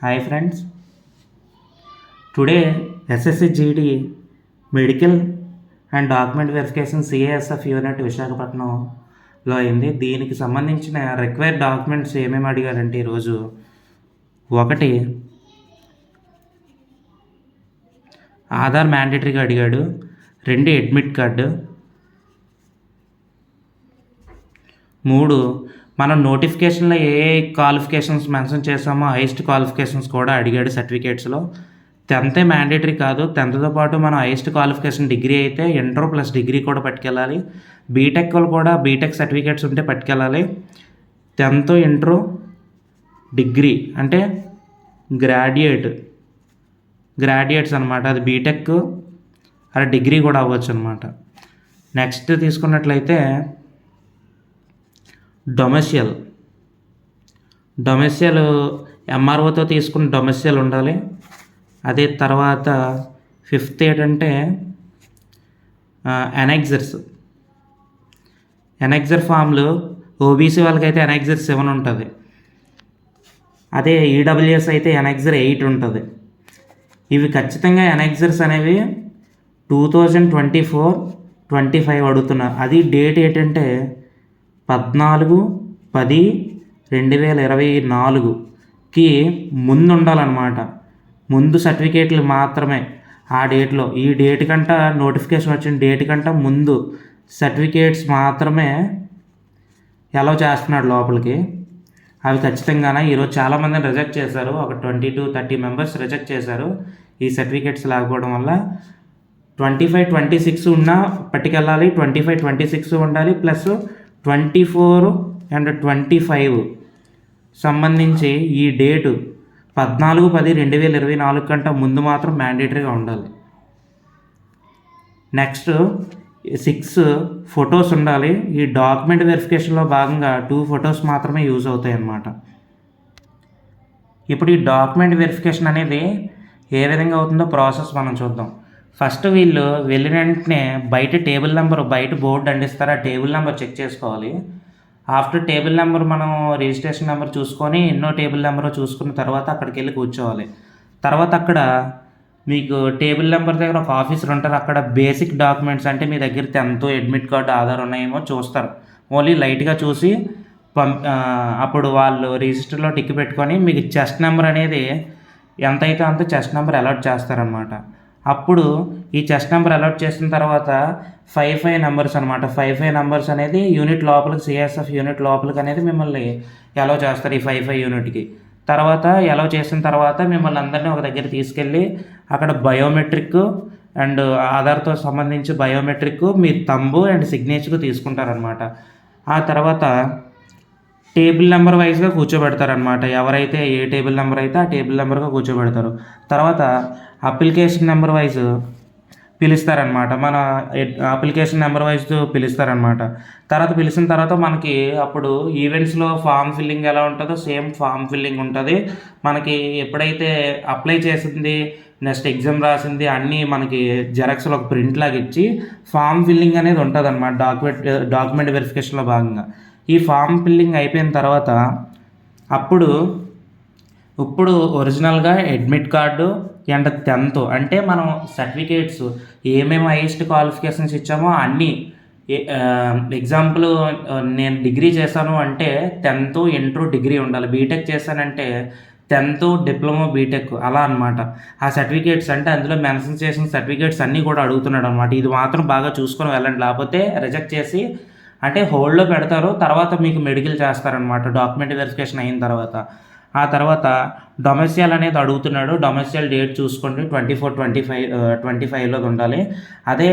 Hi friends, today SSC GD medical and document verification CASF unit విశాఖపట్నంలో అయింది. దీనికి సంబంధించిన రిక్వైర్డ్ డాక్యుమెంట్స్ ఏమేమి అడిగారంటే ఈరోజు ఒకటి ఆధార్ మ్యాండేటరీగా అడిగాడు, 2 అడ్మిట్ కార్డు, 3 మనం నోటిఫికేషన్లో ఏ క్వాలిఫికేషన్స్ మెన్షన్ చేసామో హైయెస్ట్ క్వాలిఫికేషన్స్ కూడా అడిగాడు సర్టిఫికేట్స్లో. 10th మ్యాండేటరీ కాదు, 10thతో పాటు మనం హైయెస్ట్ క్వాలిఫికేషన్ డిగ్రీ అయితే ఇంటర్ ప్లస్ డిగ్రీ కూడా పట్టుకెళ్ళాలి. బీటెక్ వాళ్ళు కూడా బీటెక్ సర్టిఫికేట్స్ ఉంటే పట్టుకెళ్ళాలి. 10th ఇంటర్ డిగ్రీ అంటే గ్రాడ్యుయేట్స్ అనమాట, అది బీటెక్ అది డిగ్రీ కూడా అవ్వచ్చు అనమాట. నెక్స్ట్ తీసుకున్నట్లయితే డొమెసియల్ ఎంఆర్ఓతో తీసుకున్న డొమెసియల్ ఉండాలి. అదే తర్వాత 5th ఏంటంటే ఎనెక్జర్ ఫామ్లు ఓబీసీ వాళ్ళకైతే ఎనెక్జర్ 7 ఉంటుంది, అదే ఈడబ్ల్యూఎస్ అయితే ఎనెక్జర్ 8 ఉంటుంది. ఇవి ఖచ్చితంగా ఎనెక్జర్స్ అనేవి 2024-25 అడుగుతున్నారు. అది డేట్ ఏంటంటే 14/10/2024కి ముందు ఉండాలన్నమాట. ముందు సర్టిఫికేట్లు మాత్రమే ఆ డేట్లో, ఈ డేట్ కంట నోటిఫికేషన్ వచ్చిన డేట్ కంట ముందు సర్టిఫికేట్స్ మాత్రమే అలౌ చేస్తున్నాడు లోపలికి. అవి ఖచ్చితంగానే ఈరోజు చాలామందిని రిజెక్ట్ చేశారు, ఒక 20-30 మెంబర్స్ రిజెక్ట్ చేశారు ఈ సర్టిఫికేట్స్ లేకపోవడం వల్ల. 25-26 ఉన్నా పట్టుకెళ్ళాలి, 25-26 ఉండాలి, ప్లస్ 24 and 25 సంబంధించి ఈ డేటు 14/10/2024 కంటే ముందు మాత్రం మ్యాండేటరీగా ఉండాలి. నెక్స్ట్ 6 ఫొటోస్ ఉండాలి. ఈ డాక్యుమెంట్ వెరిఫికేషన్లో భాగంగా 2 ఫొటోస్ మాత్రమే యూజ్ అవుతాయి అన్నమాట. ఇప్పుడు ఈ డాక్యుమెంట్ వెరిఫికేషన్ అనేది ఏ విధంగా అవుతుందో ప్రాసెస్ మనం చూద్దాం. ఫస్ట్ వీళ్ళు వెళ్ళిన వెంటనే బయట టేబుల్ నెంబర్, బయట బోర్డు అందిస్తారు, ఆ టేబుల్ నెంబర్ చెక్ చేసుకోవాలి. ఆఫ్టర్ టేబుల్ నెంబర్ మనం రిజిస్ట్రేషన్ నెంబర్ చూసుకొని ఎన్నో టేబుల్ నెంబర్ చూసుకున్న తర్వాత అక్కడికి వెళ్ళి కూర్చోవాలి. తర్వాత అక్కడ మీకు టేబుల్ నెంబర్ దగ్గర ఒక ఆఫీసర్ ఉంటారు, అక్కడ బేసిక్ డాక్యుమెంట్స్ అంటే మీ దగ్గర 10th అడ్మిట్ కార్డు, ఆధార్ ఉన్నాయేమో చూస్తారు. ఓన్లీ లైట్గా చూసి అప్పుడు వాళ్ళు రిజిస్టర్లో టిక్ పెట్టుకొని మీకు చెస్ట్ నెంబర్ అనేది ఎంతైతే అంత చెస్ట్ నెంబర్ అలాట్ చేస్తారనమాట. అప్పుడు ఈ చెస్ట్ నెంబర్ అలాట్ చేసిన తర్వాత 5 నెంబర్స్ అనమాట. 5 నెంబర్స్ అనేది యూనిట్ లోపలికి, సిఎస్ఎఫ్ యూనిట్ లోపలికి అనేది మిమ్మల్ని అలౌ చేస్తారు ఈ 5 యూనిట్కి. తర్వాత అలౌ చేసిన తర్వాత మిమ్మల్ని అందరినీ ఒక దగ్గర తీసుకెళ్ళి అక్కడ బయోమెట్రిక్ అండ్ ఆధార్తో సంబంధించి బయోమెట్రిక్, మీ తంబు అండ్ సిగ్నేచర్ తీసుకుంటారనమాట. ఆ తర్వాత టేబుల్ నెంబర్ వైజ్గా కూర్చోబెడతారనమాట. ఎవరైతే ఏ టేబుల్ నెంబర్ అయితే ఆ టేబుల్ నెంబర్గా కూర్చోబెడతారు. తర్వాత అప్లికేషన్ నెంబర్ వైజ్ పిలుస్తారనమాట, మన అప్లికేషన్ నెంబర్ వైజ్ పిలుస్తారనమాట. తర్వాత పిలిచిన తర్వాత మనకి అప్పుడు ఈవెంట్స్లో ఫామ్ ఫిల్లింగ్ ఎలా ఉంటుందో సేమ్ ఫామ్ ఫిల్లింగ్ ఉంటుంది. మనకి ఎప్పుడైతే అప్లై చేసింది, నెక్స్ట్ ఎగ్జామ్ రాసింది అన్నీ మనకి జెరాక్స్లో ఒక ప్రింట్ లాగా ఇచ్చి ఫామ్ ఫిల్లింగ్ అనేది ఉంటుంది అనమాట డాక్యుమెంట్ వెరిఫికేషన్లో భాగంగా. ఈ ఫామ్ ఫిల్లింగ్ అయిపోయిన తర్వాత ఇప్పుడు ఒరిజినల్గా అడ్మిట్ కార్డు అండ్ 10th అంటే మనం సర్టిఫికేట్స్ ఏమేమి హైయెస్ట్ క్వాలిఫికేషన్స్ ఇచ్చామో అన్నీ. ఎగ్జాంపుల్ నేను డిగ్రీ చేశాను అంటే 10th ఇంటర్ డిగ్రీ ఉండాలి. బీటెక్ చేశానంటే 10th డిప్లొమా బీటెక్ అలా అనమాట. ఆ సర్టిఫికేట్స్ అంటే అందులో మెన్షన్ చేసిన సర్టిఫికేట్స్ అన్నీ కూడా అడుగుతున్నాడు అనమాట. ఇది మాత్రం బాగా చూసుకొని వెళ్ళండి, లేకపోతే రిజెక్ట్ చేసి అంటే హోల్డ్లో పెడతారు. తర్వాత మీకు మెడికల్ చేస్తారనమాట డాక్యుమెంట్ వెరిఫికేషన్ అయిన తర్వాత. ఆ తర్వాత డొమెసియల్ అనేది అడుగుతున్నాడు. డొమెసియల్ డేట్ చూసుకోండి, 24-25 ఉండాలి. అదే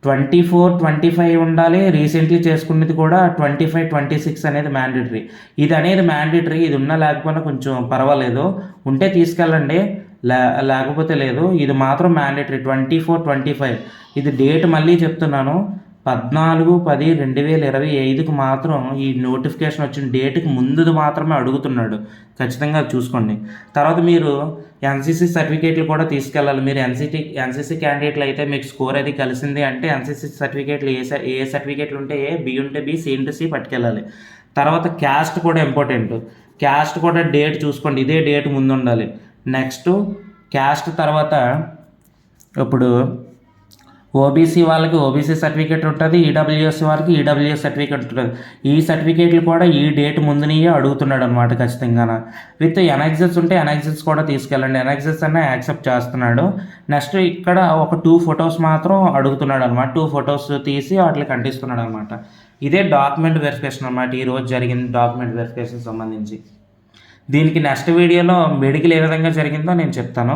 24-25 ఉండాలి. రీసెంట్లీ చేసుకున్నది కూడా 25-26 అనేది మ్యాండేటరీ. ఇది అనేది మ్యాండేటరీ, ఇది ఉన్నా లేకపోయినా కొంచెం పర్వాలేదు, ఉంటే తీసుకెళ్ళండి, లేకపోతే లేదు. ఇది మాత్రం మ్యాండేటరీ 24-25. ఇది డేట్ మళ్ళీ చెప్తున్నాను, 14/10/2025కి మాత్రం ఈ నోటిఫికేషన్ వచ్చిన డేట్కి ముందుది మాత్రమే అడుగుతున్నాడు. ఖచ్చితంగా చూసుకోండి. తర్వాత మీరు ఎన్సీసీ సర్టిఫికేట్లు కూడా తీసుకెళ్ళాలి. మీరు ఎన్సీసీ క్యాండిడేట్లు అయితే మీకు స్కోర్ అది కలిసింది అంటే ఎన్సీసీ సర్టిఫికేట్లు ఏ సర్టిఫికేట్లు ఉంటే ఏ, బి ఉంటే బి, సి ఉంటే సి పట్టుకెళ్ళాలి. తర్వాత క్యాస్ట్ కూడా ఇంపార్టెంట్. క్యాస్ట్ కూడా డేట్ చూసుకోండి, ఇదే డేట్ ముందు ఉండాలి. నెక్స్ట్ క్యాస్ట్ తర్వాత ఇప్పుడు ఓబీసీ వాళ్ళకి ఓబీసీ సర్టిఫికేట్ ఉంటుంది, ఈడబ్ల్యూఎస్ వాళ్ళకి ఈడబ్ల్యూఎస్ సర్టిఫికేట్ ఉంటుంది. ఈ సర్టిఫికేట్లు కూడా ఈ డేట్ ముందునియే అడుగుతున్నాడు అనమాట ఖచ్చితంగా. విత్ ఎన్ఎక్సెస్ ఉంటే ఎన్ఎక్సెస్ కూడా తీసుకెళ్ళండి, ఎన్ఎక్సెస్ అన్న యాక్సెప్ట్ చేస్తున్నాడు. నెక్స్ట్ ఇక్కడ ఒక 2 ఫొటోస్ మాత్రం అడుగుతున్నాడు అనమాట, 2 ఫొటోస్ తీసి వాటికి అంటిస్తున్నాడు అనమాట. ఇదే డాక్యుమెంట్ వెరిఫికేషన్ అనమాట, ఈరోజు జరిగింది డాక్యుమెంట్ వెరిఫికేషన్ సంబంధించి. దీనికి నెక్స్ట్ వీడియోలో మెడికల్ ఏ విధంగా జరిగిందో నేను చెప్తాను.